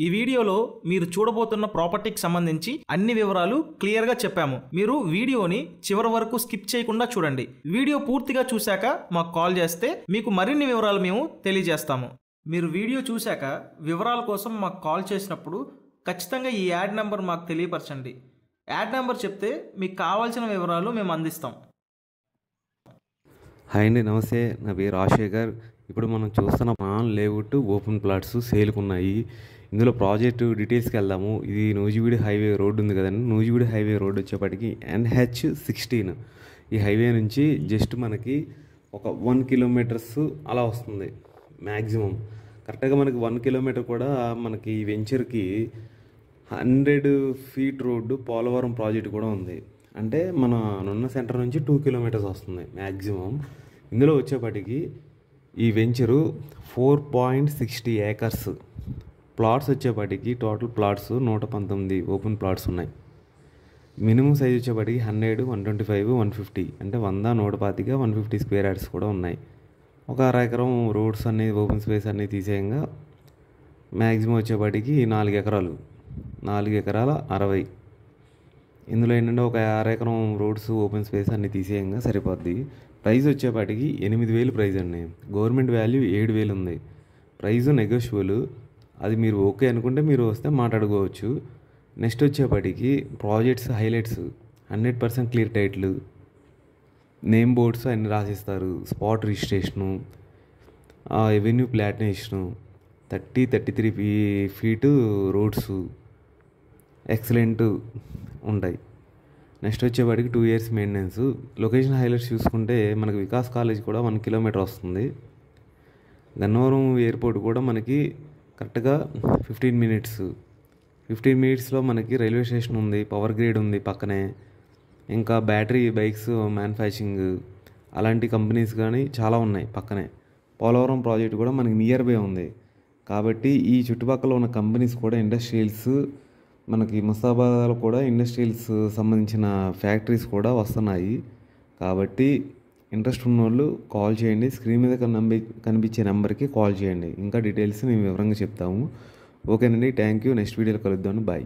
ఈ వీడియోలో మీరు చూడబోతున్న ప్రాపర్టీకి సంబంధించి అన్ని వివరాలు క్లియర్గా చెప్పాము. మీరు వీడియోని చివరి వరకు స్కిప్ చేయకుండా చూడండి. వీడియో పూర్తిగా చూశాక మాకు కాల్ చేస్తే మీకు మరిన్ని వివరాలు మేము తెలియజేస్తాము. మీరు వీడియో చూశాక వివరాల కోసం మాకు కాల్ చేసినప్పుడు ఖచ్చితంగా ఈ యాడ్ నెంబర్ మాకు తెలియపరచండి. యాడ్ నెంబర్ చెప్తే మీకు కావాల్సిన వివరాలు మేము అందిస్తాం. హాయ్ అండి, నమస్తే. నా పేరు రాజశేఖర్. ఇప్పుడు మనం చూస్తున్న మాన్ లేఅవుట్ ఓపెన్ ప్లాట్స్ సేల్కి ఉన్నాయి. ఇందులో ప్రాజెక్టు డీటెయిల్స్కి వెళ్దాము. ఇది నూజివీడు హైవే రోడ్డు ఉంది కదండి. నూజివీడు హైవే రోడ్డు వచ్చేప్పటికి NH16. ఈ హైవే నుంచి జస్ట్ మనకి ఒక 1 కిలోమీటర్స్ అలా వస్తుంది మ్యాక్సిమం. కరెక్ట్గా మనకి 1 కిలోమీటర్ కూడా మనకి ఈ వెంచర్కి 100 ఫీట్ రోడ్డు పోలవరం ప్రాజెక్ట్ కూడా ఉంది. అంటే మన నున్న సెంటర్ నుంచి 2 కిలోమీటర్స్ వస్తుంది మ్యాక్సిమం. ఇందులో వచ్చేప్పటికి ఈ వెంచరు 4.60 ఏకర్స్. ప్లాట్స్ వచ్చేప్పటికి టోటల్ ప్లాట్స్ 119 ఓపెన్ ప్లాట్స్ ఉన్నాయి. మినిమం సైజ్ వచ్చేప్పటికి 100, 125, 150 అంటే 100, 125, 150 స్క్వేర్ యార్డ్స్ కూడా ఉన్నాయి. ఒక అరెకరం రోడ్స్ అన్ని ఓపెన్ స్పేస్ అన్నీ తీసేయంగా మ్యాక్సిమం వచ్చేప్పటికి 4 ఎకరాలు, 4 ఎకరాల 60. ఇందులో ఏంటంటే ఒక అరెకరం రోడ్స్ ఓపెన్ స్పేస్ అన్ని తీసేయంగా సరిపోద్ది. ప్రైస్ వచ్చేపాటికి 8,000 ప్రైస్ అండి. గవర్నమెంట్ వాల్యూ 7,000 ఉంది. Price negotiable. అది మీరు ఓకే అనుకుంటే మీరు వస్తే మాట్లాడుకోవచ్చు. నెక్స్ట్ వచ్చేపాటికి projects highlights 100% clear title, name boards అన్ని రాసిస్తారు. Spot registration, avenue plantation, 33 feet roads excellent ఉంటాయి. నెక్స్ట్ వచ్చేవాడికి 2 ఇయర్స్ మెయింటెనెన్స్. లొకేషన్ హైలైట్స్ చూసుకుంటే మనకి వికాస్ కాలేజ్ కూడా 1 కిలోమీటర్ వస్తుంది. గన్నవరం ఎయిర్పోర్ట్ కూడా మనకి కరెక్ట్గా 15 మినిట్స్. 15 మినిట్స్లో మనకి రైల్వే స్టేషన్ ఉంది, పవర్ గ్రిడ్ ఉంది పక్కనే. ఇంకా బ్యాటరీ బైక్స్ మ్యానుఫ్యాక్చరింగ్ అలాంటి కంపెనీస్ కానీ చాలా ఉన్నాయి పక్కనే. పోలవరం ప్రాజెక్ట్ కూడా మనకి నియర్ బై ఉంది. కాబట్టి ఈ చుట్టుపక్కల ఉన్న కంపెనీస్ కూడా ఇండస్ట్రియల్స్, మనకి ముస్తాబాద్లో కూడా ఇండస్ట్రియల్స్ సంబంధించిన ఫ్యాక్టరీస్ కూడా వస్తున్నాయి. కాబట్టి ఇంట్రెస్ట్ ఉన్న వాళ్ళు కాల్ చేయండి. స్క్రీన్ మీద కనిపించే నెంబర్కి కాల్ చేయండి. ఇంకా డీటెయిల్స్ మేము వివరంగా చెప్తాము. ఓకేనండి, థ్యాంక్ యూ. నెక్స్ట్ వీడియోలో కలుద్దాం. బాయ్.